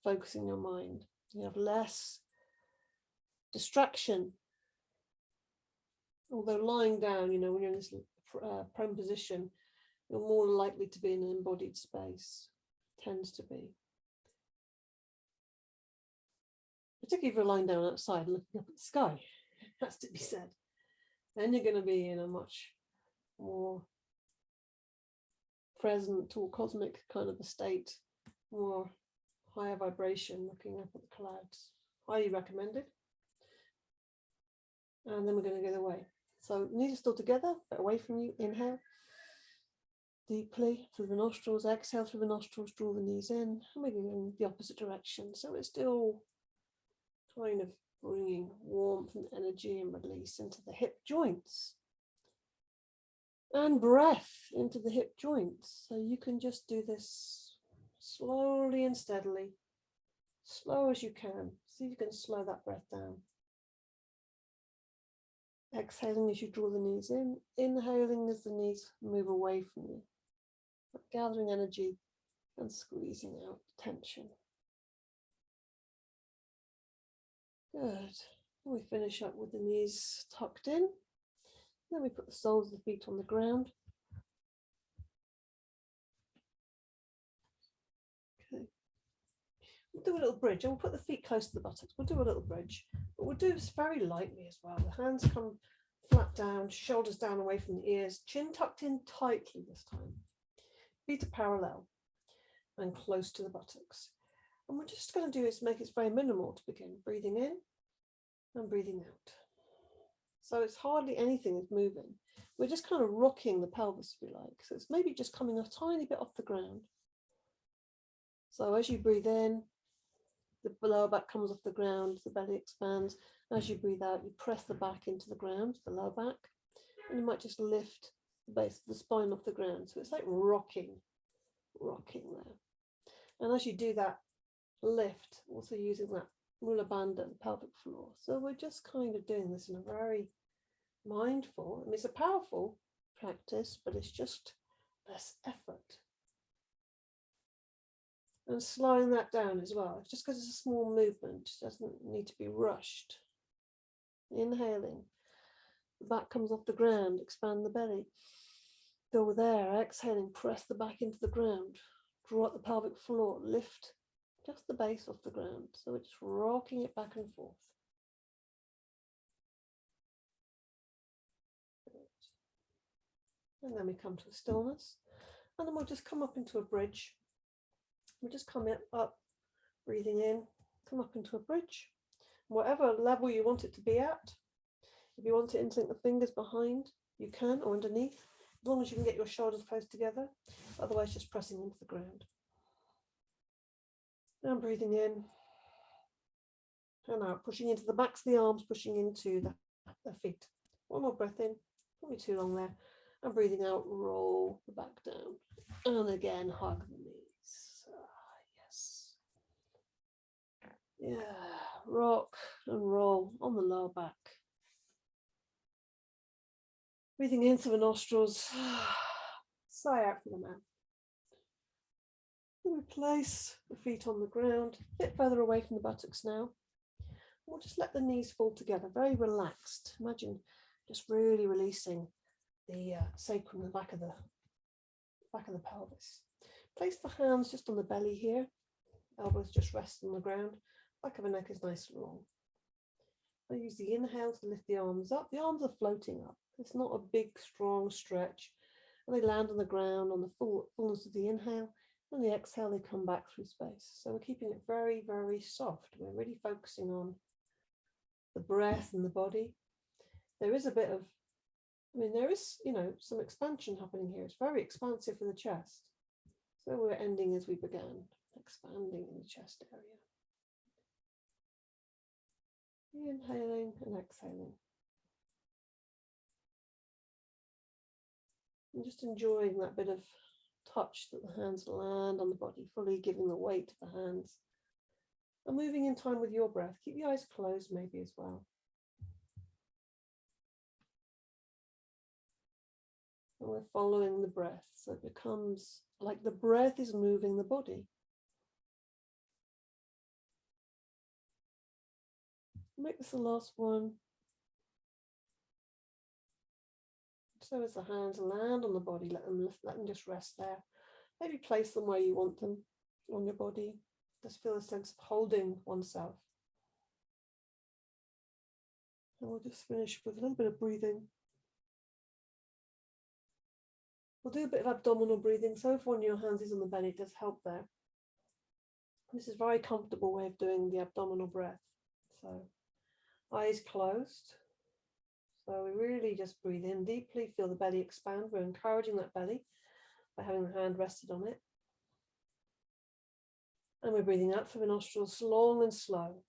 focusing your mind. You have less distraction. Although lying down, when you're in this prone position, you're more likely to be in an embodied space. Tends to be. Particularly if you're lying down outside and looking up at the sky, has to be said. Then you're going to be in a much more present or cosmic kind of a state, more higher vibration, looking up at the clouds. Highly recommended. And then we're going to go the way. So knees are still together, but away from you. Inhale deeply through the nostrils, exhale through the nostrils, draw the knees in, and we're going the opposite direction. So it's still kind of bringing warmth and energy and release into the hip joints. And breath into the hip joints. So you can just do this slowly and steadily, slow as you can. See if you can slow that breath down. Exhaling as you draw the knees in, inhaling as the knees move away from you. Gathering energy and squeezing out tension. Good. We finish up with the knees tucked in. Then we put the soles of the feet on the ground. Okay. We'll do a little bridge and we'll put the feet close to the buttocks. We'll do a little bridge, but we'll do this very lightly as well. The hands come flat down, shoulders down away from the ears, chin tucked in tightly this time. Feet are parallel and close to the buttocks. And we're just going to do is make it very minimal to begin. Breathing in and breathing out. So it's hardly anything is moving. We're just kind of rocking the pelvis, if you like. So it's maybe just coming a tiny bit off the ground. So as you breathe in, the lower back comes off the ground, the belly expands. As you breathe out, you press the back into the ground, the lower back, and you might just lift the base of the spine off the ground. So it's like rocking there. And as you do that lift, also using that Mula Bandha, the pelvic floor. So we're just kind of doing this in a very mindful, it's a powerful practice, but it's just less effort. And slowing that down as well, just because it's a small movement, it doesn't need to be rushed. Inhaling, the back comes off the ground, expand the belly. Go there, exhaling, press the back into the ground, draw up the pelvic floor, lift just the base off the ground. So we're just rocking it back and forth. And then we come to a stillness, and then we'll just come up into a bridge. We'll just come up, breathing in, come up into a bridge, whatever level you want it to be at. If you want to interlink the fingers behind, you can, or underneath, as long as you can get your shoulders close together, otherwise just pressing into the ground. Now breathing in and out, pushing into the backs of the arms, pushing into the feet. One more breath in, not be too long there. And breathing out, roll the back down. And again, hug the knees. Yes. Yeah, rock and roll on the lower back. Breathing in through the nostrils, sigh out from the mouth. And we place the feet on the ground, a bit further away from the buttocks now. We'll just let the knees fall together, very relaxed. Imagine just really releasing the sacrum, the back of the pelvis. Place the hands just on the belly here. Elbows just rest on the ground. Back of the neck is nice and long. I use the inhale to lift the arms up. The arms are floating up. It's not a big, strong stretch. And they land on the ground on the fullness of the inhale. And the exhale, they come back through space. So we're keeping it very, very soft. We're really focusing on the breath and the body. There is a bit of, there is, some expansion happening here. It's very expansive for the chest. So we're ending as we began, expanding in the chest area. Inhaling and exhaling. And just enjoying that bit of touch that the hands land on the body, fully giving the weight to the hands. And moving in time with your breath. Keep your eyes closed maybe as well. And we're following the breath. So it becomes like the breath is moving the body. Make this the last one. So as the hands land on the body, let them just rest there. Maybe place them where you want them on your body. Just feel a sense of holding oneself. And we'll just finish with a little bit of breathing. We'll do a bit of abdominal breathing. So if one of your hands is on the belly, it does help there. This is a very comfortable way of doing the abdominal breath. So eyes closed. So we really just breathe in deeply, feel the belly expand. We're encouraging that belly by having the hand rested on it. And we're breathing out through the nostrils, long and slow.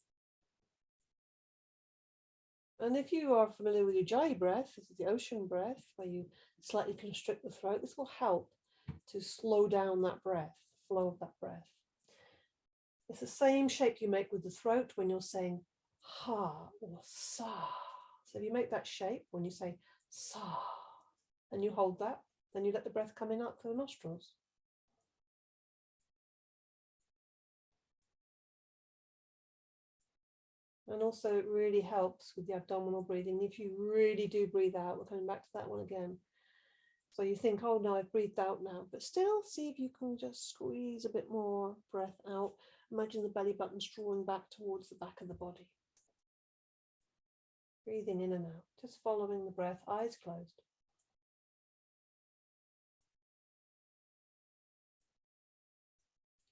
And if you are familiar with Ujjayi breath, this is the ocean breath, where you slightly constrict the throat, this will help to slow down that breath, the flow of that breath. It's the same shape you make with the throat when you're saying ha or sa. So if you make that shape when you say sa, and you hold that, then you let the breath come in out through the nostrils. And also it really helps with the abdominal breathing. If you really do breathe out, we're coming back to that one again. So you think, oh no, I've breathed out now, but still see if you can just squeeze a bit more breath out. Imagine the belly buttons drawing back towards the back of the body. Breathing in and out, just following the breath, eyes closed.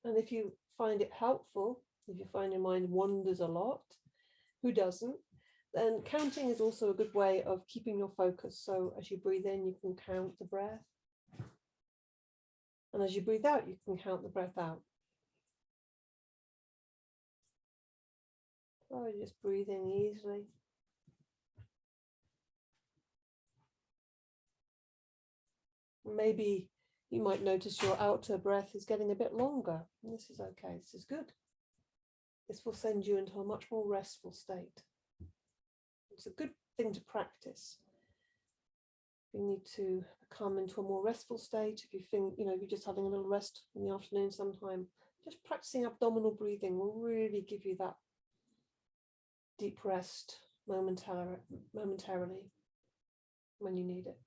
And if you find it helpful, if you find your mind wanders a lot, who doesn't? Then counting is also a good way of keeping your focus. So as you breathe in, you can count the breath. And as you breathe out, you can count the breath out. So you're just breathing easily. Maybe you might notice your outer breath is getting a bit longer. And this is okay, this is good. This will send you into a much more restful state. It's a good thing to practice. You need to come into a more restful state. If you think, you're just having a little rest in the afternoon sometime, just practicing abdominal breathing will really give you that deep rest momentarily when you need it.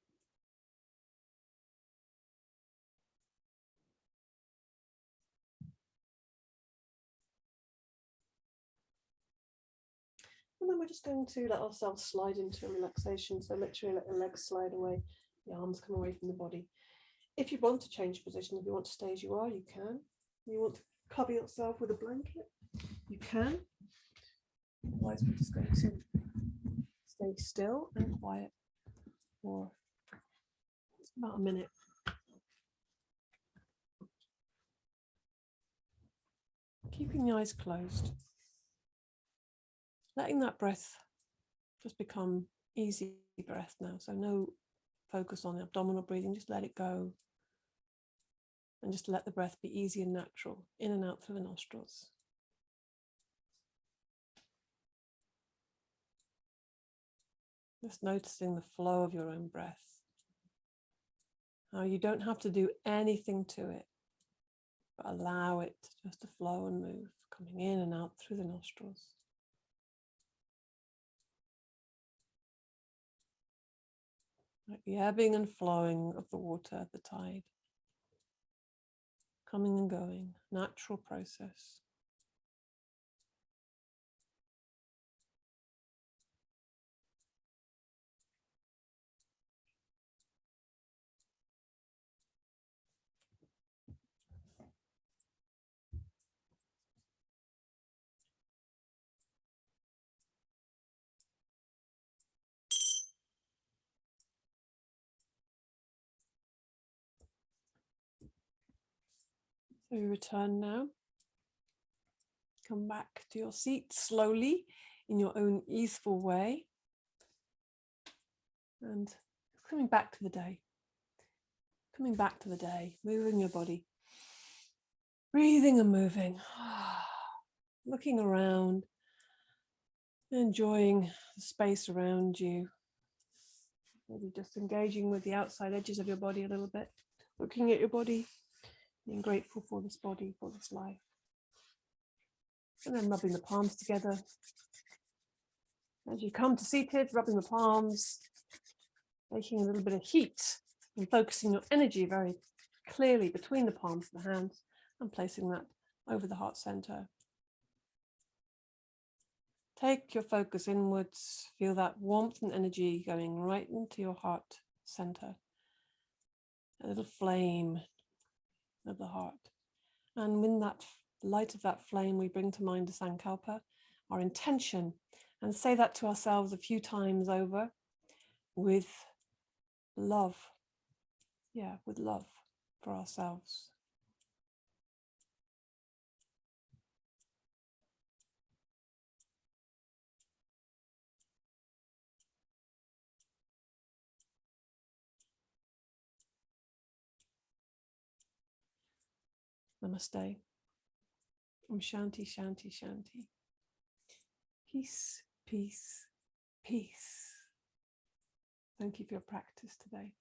And then we're just going to let ourselves slide into relaxation. So literally let the legs slide away, the arms come away from the body. If you want to change position, if you want to stay as you are, you can. You want to cover yourself with a blanket, you can. Otherwise, we're just going to stay still and quiet for about a minute. Keeping the eyes closed. Letting that breath just become easy breath now. So no focus on the abdominal breathing, just let it go. And just let the breath be easy and natural, in and out through the nostrils. Just noticing the flow of your own breath. How you don't have to do anything to it, but allow it just to flow and move, coming in and out through the nostrils. Like the ebbing and flowing of the water, the tide. Coming and going, natural process. So you return now. Come back to your seat slowly in your own easeful way. And coming back to the day. Coming back to the day, moving your body. Breathing and moving. Looking around. Enjoying the space around you. Maybe just engaging with the outside edges of your body a little bit. Looking at your body. Being grateful for this body, for this life. And then rubbing the palms together. As you come to seated, rubbing the palms, making a little bit of heat and focusing your energy very clearly between the palms of the hands and placing that over the heart center. Take your focus inwards, feel that warmth and energy going right into your heart center. A little flame of the heart. And in that light of that flame, we bring to mind the Sankalpa, our intention, and say that to ourselves a few times over with love. Yeah, with love for ourselves. Namaste. Shanti, Shanti, Shanti. Peace, peace, peace. Thank you for your practice today.